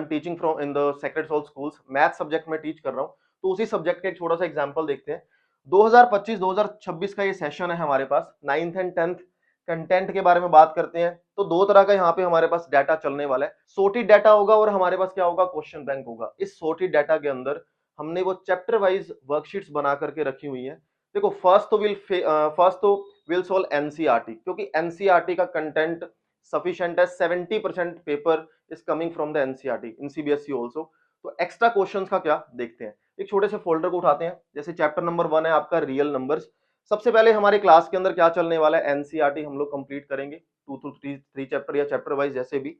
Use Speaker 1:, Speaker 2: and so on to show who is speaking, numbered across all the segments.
Speaker 1: M teaching from in the sacred soul schools, math subject में teach कर रहा हूँ, तो उसी सब्जेक्ट का एक छोटा सा एग्जांपल देखते हैं। 2025-2026 का ये सेशन है हमारे पास, 9th एंड 10th कंटेंट के बारे में बात करते हैं। तो दो तरह का यहाँ पे हमारे पास डाटा चलने वाला है, सॉर्टेड डाटा होगा और हमारे पास क्या होगा, क्वेश्चन बैंक होगा। इस सॉर्टेड डाटा के अंदर हमने वो चैप्टर वाइज वर्कशीट्स बना करके रखी हुई है। देखो फर्स्ट तो विल सॉल्व एनसीईआरटी, क्योंकि एनसीईआरटी का कंटेंट सफिशिएंट है, 70% paper is coming from the NCERT in CBSE also. तो एक्स्ट्रा क्वेश्चंस का क्या देखते हैं, एक छोटे से फोल्डर को उठाते हैं। जैसे चैप्टर नंबर 1 है आपका रियल नंबर्स। सबसे पहले हमारे क्लास के अंदर क्या चलने वाला है, एनसीईआरटी हम लोग कंप्लीट करेंगे, 2 to 3 चैप्टर या चैप्टर वाइज जैसे भी।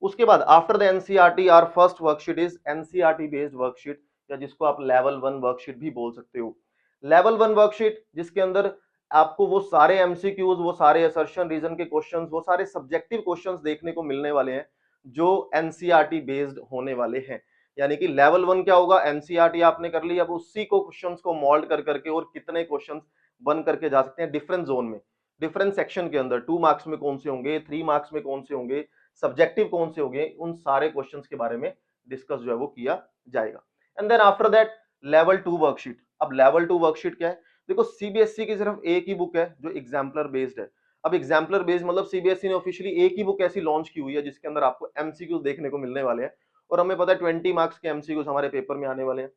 Speaker 1: उसके बाद after the NCERT our first worksheet is NCERT based worksheet, या जिसको आप लेवल 1 वर्कशीट भी बोल सकते हो। लेवल 1 वर्कशीट जिसके अंदर आपको वो सारे एमसीक्यूज, वो सारे असर्शन रीजन के क्वेश्चंस, वो सारे सब्जेक्टिव क्वेश्चंस देखने को मिलने वाले हैं जो एनसीईआरटी बेस्ड होने वाले हैं। यानी कि लेवल 1 क्या होगा, एनसीईआरटी आपने कर ली, अब उसी को क्वेश्चंस को मोल्ड कर करके और कितने क्वेश्चंस बन करके जा सकते हैं डिफरेंट जोन में, डिफरेंट सेक्शन के अंदर, 2 मार्क्स में कौन से होंगे, 3 मार्क्स में कौन से होंगे, सब्जेक्टिव कौन से होंगे, उन सारे क्वेश्चंस के बारे में डिस्कस जो है वो किया जाएगा। And then after that level 2 worksheet. अब लेवल 2 वर्कशीट क्या है, देखो सीबीएसई की सिर्फ एक ही बुक है जो एग्जाम्पलर बेस्ड है। अब एग्जाम्पलर बेस्ड मतलब सीबीएसई ने ऑफिशियली एक ही बुक ऐसी लॉन्च की हुई है जिसके अंदर आपको एमसीक्यूज देखने को मिलने वाले हैं, और हमें पता है 20 मार्क्स के एमसीक्यूज हमारे पेपर में आने वाले हैं।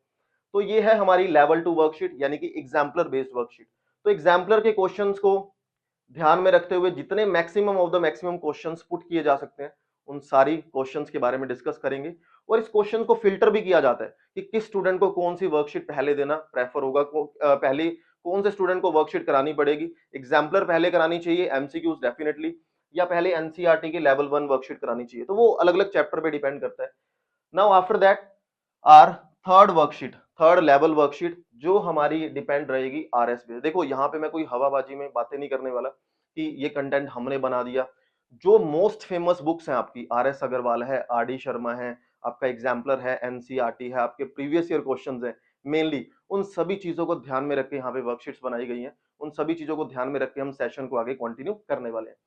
Speaker 1: तो ये है हमारी लेवल 2 वर्कशीट, यानी कि एग्जाम्पलर बेस्ड वर्कशीट। तो एग्जाम्पलर के क्वेश्चंस को ध्यान में रखते हुए जितने maximum of the maximum questions put किए जा सकते हैं, उन सारी क्वेश्चंस के बारे में डिस्कस करेंगे। और इस क्वेश्चन को फिल्टर भी किया जाता है कि किस स्टूडेंट को कौन सी वर्कशीट पहले देना प्रेफर होगा, पहले कौन से स्टूडेंट को वर्कशीट करानी पड़ेगी, एग्जाम्पलर पहले करानी चाहिए, एमसीक्यूज डेफिनेटली, या पहले एनसीईआरटी की लेवल 1 वर्कशीट करानी चाहिए। तो वो अलग अलग चैप्टर पे डिपेंड करता है। Now after that our third worksheet, third level worksheet, जो हमारी डिपेंड रहेगी आरएस पे। देखो यहाँ पे मैं कोई हवाबाजी में बातें नहीं करने वाला कि ये कंटेंट हमने बना दिया। जो मोस्ट फेमस बुक्स हैं आपकी, आर एस अग्रवाल है, आर डी शर्मा है, आपका एग्जाम्पलर है, एनसीईआरटी है, आपके प्रीवियस ईयर क्वेश्चंस हैं मेनली, उन सभी चीजों को ध्यान में रख के यहाँ पे वर्कशीट्स बनाई गई हैं। उन सभी चीजों को ध्यान में रख के हम सेशन को आगे कंटिन्यू करने वाले हैं।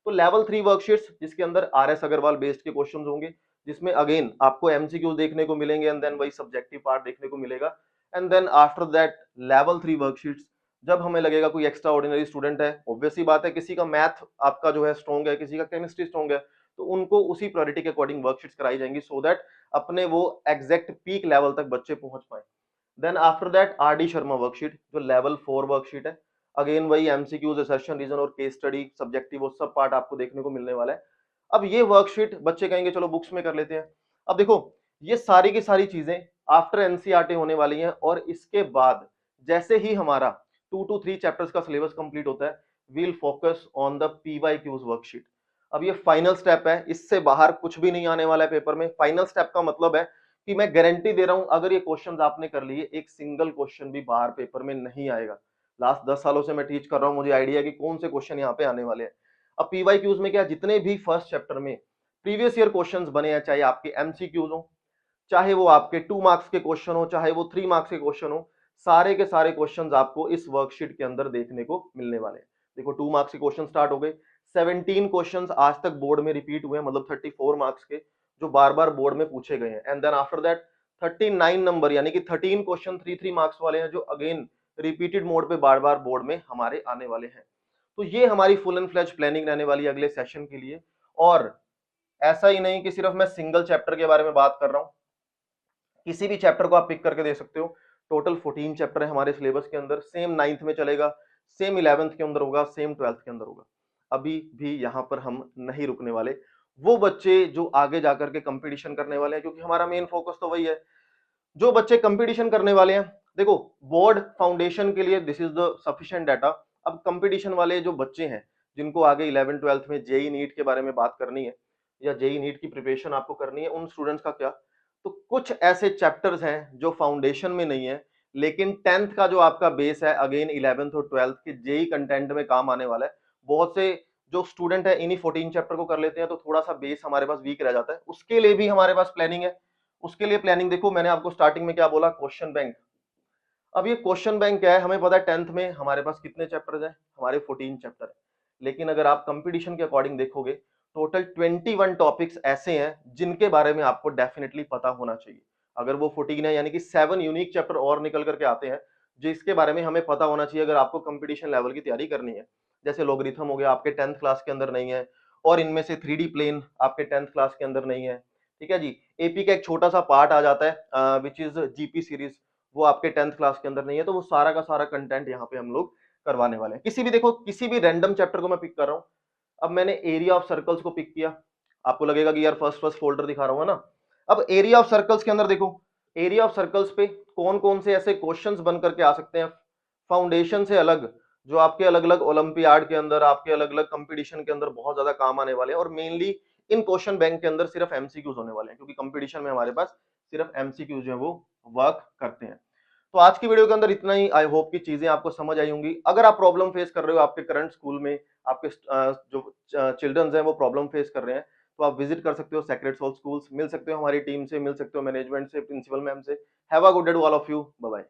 Speaker 1: तो लेवल 3 वर्कशीट्स जिसके अंदर आर एस अग्रवाल बेस्ड के क्वेश्चन होंगे, जिसमें अगेन आपको एमसीक्यू देखने को मिलेंगे, एंड देन वही सब्जेक्टिव पार्ट देखने को मिलेगा। And then after that level 3 worksheets, जब हमें लगेगा कोई एक्स्ट्रा ऑर्डिनरी स्टूडेंट है, ऑब्वियसली बात है किसी का मैथ आपका जो है स्ट्रॉन्ग है, किसी का केमिस्ट्री स्ट्रॉन्ग है, तो उनको उसी प्रायोरिटी के अकॉर्डिंग वर्कशीट्स कराई जाएंगी, सो दैट अपने वो एग्जैक्ट पीक लेवल तक बच्चे पहुंच पाए। Then after that R D Sharma worksheet, जो लेवल 4 वर्कशीट है, अगेन वही एमसीक्यूज, असर्शन रीजन और केस स्टडी, सब्जेक्टिव, वो सब पार्ट आपको देखने को मिलने वाला है। अब ये वर्कशीट बच्चे कहेंगे चलो बुक्स में कर लेते हैं। अब देखो ये सारी की सारी चीजें आफ्टर एनसीईआरटी होने वाली हैं, और इसके बाद जैसे ही हमारा 2 to 3 चैप्टर्स का सिलेबस कंप्लीट होता है, we'll focus on the PYQs worksheet. अब ये फाइनल स्टेप है, इससे बाहर कुछ भी नहीं आने वाला है पेपर में। फाइनल स्टेप का मतलब है कि मैं गारंटी दे रहा हूं, अगर ये क्वेश्चंस आपने कर लिए, एक सिंगल क्वेश्चन भी बाहर पेपर में नहीं आएगा। लास्ट 10 सालों से मैं टीच कर रहा हूं, मुझे आइडिया है कि कौन से क्वेश्चन यहाँ पे आने वाले हैं। अब पीवाईक्यूज में क्या, जितने भी फर्स्ट चैप्टर में प्रीवियस ईयर क्वेश्चंस बने हैं, चाहे आपके एमसीक्यूज हो, चाहे वो आपके 2 मार्क्स के क्वेश्चन हो, चाहे वो 3 मार्क्स के क्वेश्चन हो, सारे के सारे क्वेश्चंस आपको इस वर्कशीट के अंदर देखने को मिलने वाले हैं। देखो 2 मार्क्स के क्वेश्चन स्टार्ट हो गए, 17 क्वेश्चंस आज तक बोर्ड में रिपीट हुए हैं, मतलब 34 मार्क्स के, जो बार बार बोर्ड में पूछे गए हैं। And then after that 39 number, यानी कि 13 क्वेश्चन 3 मार्क्स वाले हैं, जो अगेन रिपीटेड मोड पे बार बार बोर्ड में हमारे आने वाले हैं। तो ये हमारी फुल एंड फ्लेज प्लानिंग रहने वाली है अगले सेशन के लिए। और ऐसा ही नहीं कि सिर्फ मैं सिंगल चैप्टर के बारे में बात कर रहा हूं, किसी भी चैप्टर को आप पिक करके दे सकते हो। टोटल 14 चैप्टर है हमारे सिलेबस के अंदर, सेम 9th में चलेगा, सेम 11th के अंदर होगा, सेम 12th के अंदर होगा। अभी भी यहाँ पर हम नहीं रुकने वाले। वो बच्चे जो आगे जाकर के कंपटीशन करने वाले हैं, क्योंकि हमारा मेन फोकस तो वही है, जो बच्चे कंपटीशन करने वाले हैं, देखो बोर्ड फाउंडेशन के लिए this is the sufficient data. अब कंपटीशन वाले जो बच्चे हैं, जिनको आगे 11 12th में जेई नीट के बारे में बात करनी है, या जेई नीट की प्रिपरेशन आपको करनी है, उन स्टूडेंट्स का क्या, तो कुछ ऐसे चैप्टर्स हैं जो फाउंडेशन में नहीं है, लेकिन 10th का जो आपका बेस है, अगेन 11th और 12th के जेई कंटेंट में काम आने वाला है। बहुत से जो स्टूडेंट है इन्हीं 14 चैप्टर को कर लेते हैं, तो थोड़ा सा बेस हमारे पास वीक रह जाता है, उसके लिए भी हमारे पास प्लानिंग है। उसके लिए प्लानिंग देखो, मैंने आपको स्टार्टिंग में क्या बोला, क्वेश्चन बैंक। अब ये क्वेश्चन बैंक क्या है, हमें पता है 10th में हमारे पास कितने चैप्टर्स हैं, हमारे 14 चैप्टर है। लेकिन अगर आप कंपटीशन के अकॉर्डिंग देखोगे टोटल 21 टॉपिक्स ऐसे हैं जिनके बारे में आपको डेफिनेटली पता होना चाहिए। अगर वो 14 है यानी कि 7 यूनिक चैप्टर और निकल करके आते हैं जिसके बारे में हमें पता होना चाहिए अगर आपको कंपटीशन लेवल की तैयारी करनी है। जैसे लॉगरिथम हो गया, आपके 10th क्लास के अंदर नहीं है, और इनमें से 3D प्लेन आपके 10th क्लास के अंदर नहीं है। ठीक है जी। एपी का एक छोटा सा पार्ट आ जाता है विच इज जीपी सीरीज, वो आपके 10th क्लास के अंदर नहीं है। तो वो सारा का सारा कंटेंट यहाँ पे हम लोग करवाने वाले हैं। किसी भी देखो, किसी भी रैंडम चैप्टर को मैं पिक कर रहा हूँ। अब मैंने एरिया ऑफ सर्कल्स को पिक किया, आपको लगेगा कि यार फर्स्ट फर्स्ट फोल्डर दिखा रहा हूँ ना। अब एरिया ऑफ सर्कल्स के अंदर देखो, एरिया ऑफ सर्कल्स पे कौन कौन से ऐसे क्वेश्चंस बन करके आ सकते हैं फाउंडेशन से अलग, जो आपके अलग अलग ओलंपियाड के अंदर, आपके अलग अलग कंपटीशन के अंदर बहुत ज्यादा काम आने वाले हैं। और मेनली इन क्वेश्चन बैंक के अंदर सिर्फ एमसीक्यूज होने वाले हैं, क्योंकि कंपटीशन में हमारे पास सिर्फ एमसीक्यूज जो है वो वर्क करते हैं। तो आज की वीडियो के अंदर इतना ही। आई होप कि चीजें आपको समझ आई होंगी। अगर आप प्रॉब्लम फेस कर रहे हो आपके करंट स्कूल में, आपके जो चिल्ड्रंस हैं वो प्रॉब्लम फेस कर रहे हैं, तो आप विजिट कर सकते हो सेक्रेड सोल स्कूल्स, मिल सकते हो हमारी टीम से, मिल सकते हो मैनेजमेंट से, प्रिंसिपल मैम से। Have a good day to all of you. Bye bye.